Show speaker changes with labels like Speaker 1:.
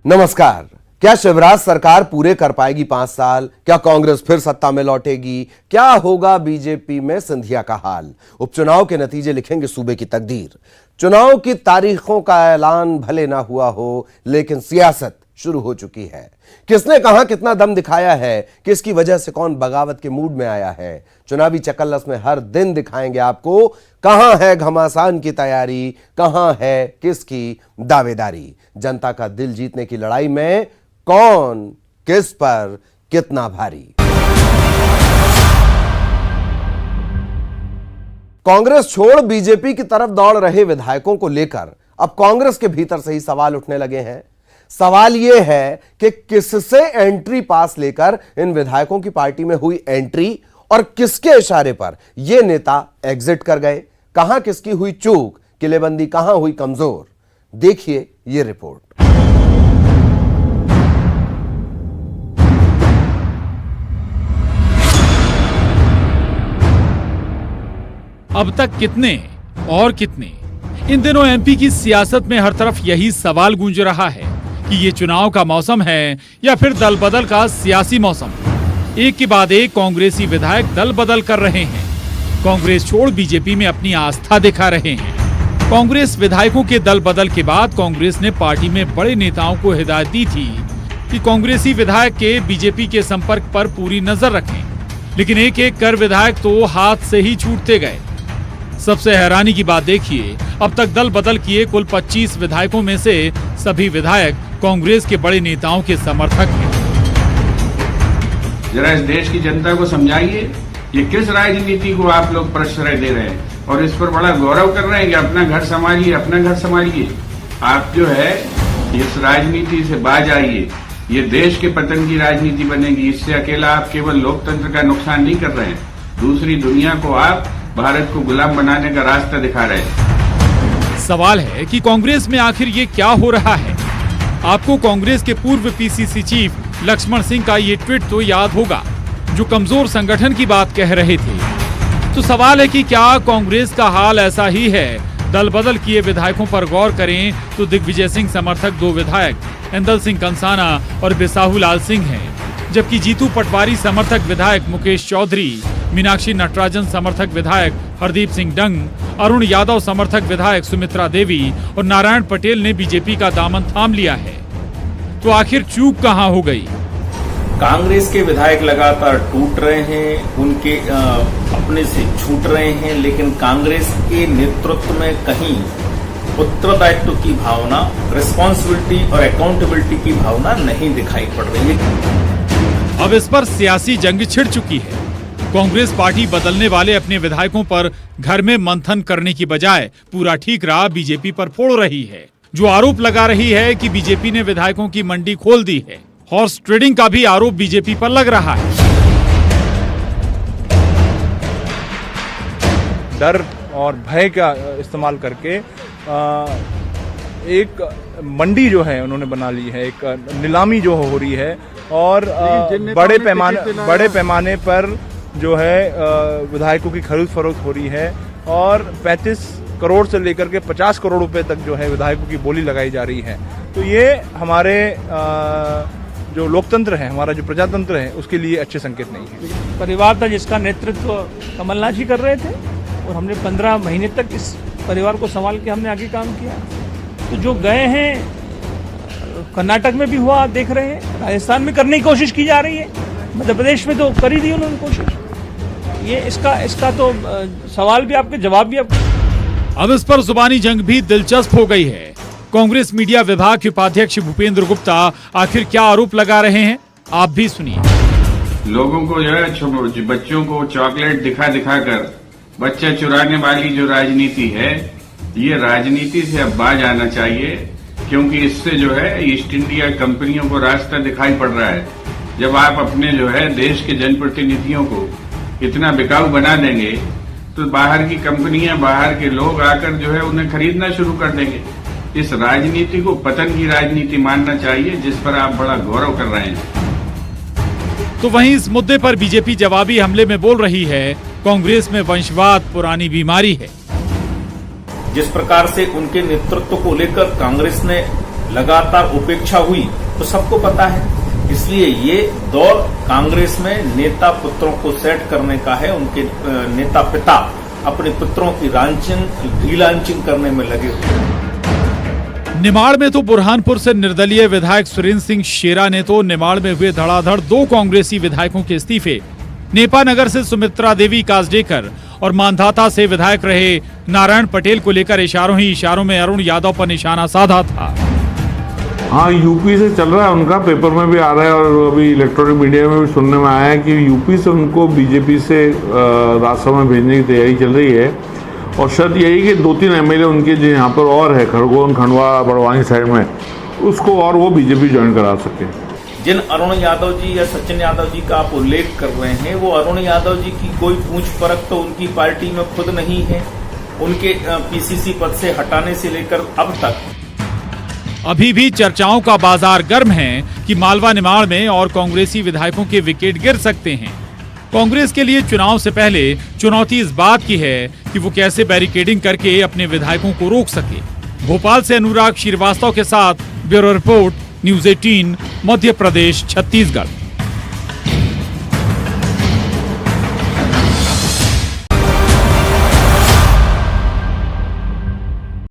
Speaker 1: नमस्कार। क्या शिवराज सरकार पूरे कर पाएगी 5 साल? क्या कांग्रेस फिर सत्ता में लौटेगी? क्या होगा बीजेपी में सिंधिया का हाल? उपचुनाव के नतीजे लिखेंगे सूबे की तकदीर। चुनाव की तारीखों का ऐलान भले ना हुआ हो, लेकिन सियासत शुरू हो चुकी है। किसने कहां कितना दम दिखाया है, किसकी वजह से कौन बगावत के मूड में आया है, चुनावी चकल्लस में हर दिन दिखाएंगे आपको कहां है घमासान की तैयारी, कहां है किसकी दावेदारी। जनता का दिल जीतने की लड़ाई में कौन किस पर कितना भारी। कांग्रेस छोड़ बीजेपी की तरफ दौड़ रहे विधायकों को लेकर अब कांग्रेस के भीतर से ही सवाल उठने लगे हैं। सवाल यह है कि किससे एंट्री पास लेकर इन विधायकों की पार्टी में हुई एंट्री और किसके इशारे पर यह नेता एग्जिट कर गए। कहां किसकी हुई चूक, किलेबंदी कहां हुई कमजोर, देखिए यह रिपोर्ट।
Speaker 2: अब तक कितने और कितने, इन दिनों एमपी की सियासत में हर तरफ यही सवाल गूंज रहा है कि ये चुनाव का मौसम है या फिर दल बदल का सियासी मौसम। एक के बाद एक कांग्रेसी विधायक दल बदल कर रहे हैं। कांग्रेस छोड़ बीजेपी में अपनी आस्था दिखा रहे हैं। कांग्रेस विधायकों के दल बदल के बाद कांग्रेस ने पार्टी में बड़े नेताओं को हिदायत दी थी कि कांग्रेसी विधायक के बीजेपी के संपर्क पर पूरी नजर रखें, लेकिन एक एक कर विधायक तो हाथ से ही छूटते गए। सबसे हैरानी की बात देखिए, अब तक दल बदल किए कुल 25 विधायकों में से सभी विधायक कांग्रेस के बड़े नेताओं के समर्थक हैं।
Speaker 3: जरा इस देश की जनता को समझाइए, ये किस राजनीति को आप लोग प्रश्रय दे रहे हैं और इस पर बड़ा गौरव कर रहे हैं कि अपना घर संभालिए, अपना घर संभालिए। आप जो है इस राजनीति से बाज आइए, ये देश के पतन की राजनीति बनेगी। इससे अकेला आप केवल लोकतंत्र का नुकसान नहीं कर रहे हैं, दूसरी दुनिया को आप भारत को गुलाम बनाने का रास्ता दिखा रहे हैं।
Speaker 2: सवाल है कि कांग्रेस में आखिर ये क्या हो रहा है। आपको कांग्रेस के पूर्व पीसीसी चीफ लक्ष्मण सिंह का ये ट्वीट तो याद होगा, जो कमजोर संगठन की बात कह रहे थे। तो सवाल है कि क्या कांग्रेस का हाल ऐसा ही है? दल बदल किए विधायकों पर गौर करें तो दिग्विजय सिंह समर्थक 2 विधायक इंदल सिंह कंसाना और बिसाहू लाल सिंह हैं, जबकि जीतू पटवारी समर्थक विधायक मुकेश चौधरी, मीनाक्षी नटराजन समर्थक विधायक हरदीप सिंह डंग, अरुण यादव समर्थक विधायक सुमित्रा देवी और नारायण पटेल ने बीजेपी का दामन थाम लिया है। तो आखिर चूक कहां हो गई?
Speaker 4: कांग्रेस के विधायक लगातार टूट रहे हैं, उनके अपने से छूट रहे हैं, लेकिन कांग्रेस के नेतृत्व में कहीं उत्तरदायित्व की भावना, रिस्पॉन्सिबिलिटी और अकाउंटेबिलिटी की भावना नहीं दिखाई पड़ रही है।
Speaker 2: अब इस पर सियासी जंग छिड़ चुकी है। कांग्रेस पार्टी बदलने वाले अपने विधायकों पर घर में मंथन करने की बजाय पूरा ठीकरा बीजेपी पर फोड़ रही है, जो आरोप लगा रही है कि बीजेपी ने विधायकों की मंडी खोल दी है। हॉर्स ट्रेडिंग का भी आरोप बीजेपी पर लग रहा है।
Speaker 5: डर और भय का इस्तेमाल करके एक मंडी जो है उन्होंने बना ली है, एक नीलामी जो हो रही है और बड़े पैमाने पर जो है विधायकों की खरीद फरोख्त हो रही है और 35 करोड़ से लेकर के 50 करोड़ रुपए तक जो है विधायकों की बोली लगाई जा रही है। तो ये हमारे जो लोकतंत्र है, हमारा जो प्रजातंत्र है, उसके लिए अच्छे संकेत नहीं है।
Speaker 6: परिवार था जिसका नेतृत्व कमलनाथ जी कर रहे थे और हमने 15 महीने तक इस परिवार को संभाल के हमने आगे काम किया। तो जो गए हैं, कर्नाटक में भी हुआ, आप देख रहे हैं, राजस्थान में करने की कोशिश की जा रही है, मध्य प्रदेश में तो कर ही दी उन्होंने कोशिश। ये इसका तो सवाल भी आपके, जवाब भी आपके।
Speaker 2: अब इस पर जुबानी जंग भी दिलचस्प हो गई है। कांग्रेस मीडिया विभाग के उपाध्यक्ष भूपेंद्र गुप्ता आखिर क्या आरोप लगा रहे हैं, आप भी सुनिए।
Speaker 3: लोगों को जो है बच्चों को चॉकलेट दिखा दिखा कर बच्चा चुराने वाली जो राजनीति है, ये राजनीति से अब बाज आना चाहिए, क्योंकि इससे जो है ईस्ट इंडिया कंपनियों को रास्ता दिखाई पड़ रहा है। जब आप अपने जो है देश के जनप्रतिनिधियों को इतना बिकाऊ बना देंगे तो बाहर की कंपनियां, बाहर के लोग आकर जो है उन्हें खरीदना शुरू कर देंगे। इस राजनीति को पतन की राजनीति मानना चाहिए, जिस पर आप बड़ा गौरव कर रहे हैं।
Speaker 2: तो वहीं इस मुद्दे पर बीजेपी जवाबी हमले में बोल रही है, कांग्रेस में वंशवाद पुरानी बीमारी है।
Speaker 4: जिस प्रकार से उनके नेतृत्व को लेकर कांग्रेस ने लगातार उपेक्षा हुई तो सबको पता है। इसलिए ये दौर कांग्रेस में नेता पुत्रों को सेट करने का है। उनके नेता पिता अपने पुत्रों की रीलांचिंग करने में लगे हुए हैं।
Speaker 2: निमाड़ में तो बुरहानपुर से निर्दलीय विधायक सुरेंद्र सिंह शेरा ने तो निमाड़ में हुए धड़ाधड़ 2 कांग्रेसी विधायकों के इस्तीफे, नेपा नगर से सुमित्रा देवी कासडेकर और मांधाता से विधायक रहे नारायण पटेल को लेकर इशारों ही इशारों में अरुण यादव पर निशाना साधा था।
Speaker 7: हाँ, यूपी से चल रहा है उनका, पेपर में भी आ रहा है और अभी इलेक्ट्रॉनिक मीडिया में भी सुनने में आया है कि यूपी से उनको बीजेपी से राज्यसभा में भेजने की तैयारी चल रही है। और शर्त यही कि 2-3 एमएलए उनके जो यहाँ पर और है खरगोन, खंडवा, बड़वानी साइड में, उसको और वो बीजेपी ज्वाइन करा सके।
Speaker 4: जिन अरुण यादव जी या सचिन यादव जी का आप उल्लेख कर रहे हैं, वो अरुण यादव जी की कोई पूछ परख तो उनकी पार्टी में खुद नहीं है। उनके पीसीसी पद से हटाने से लेकर अब तक
Speaker 2: अभी भी चर्चाओं का बाजार गर्म है कि मालवा निमाड़ में और कांग्रेसी विधायकों के विकेट गिर सकते हैं। कांग्रेस के लिए चुनाव से पहले चुनौती इस बात की है कि वो कैसे बैरिकेडिंग करके अपने विधायकों को रोक सके। भोपाल से अनुराग श्रीवास्तव के साथ bureau report, news 18, Madhya Pradesh, Chhattisgarh.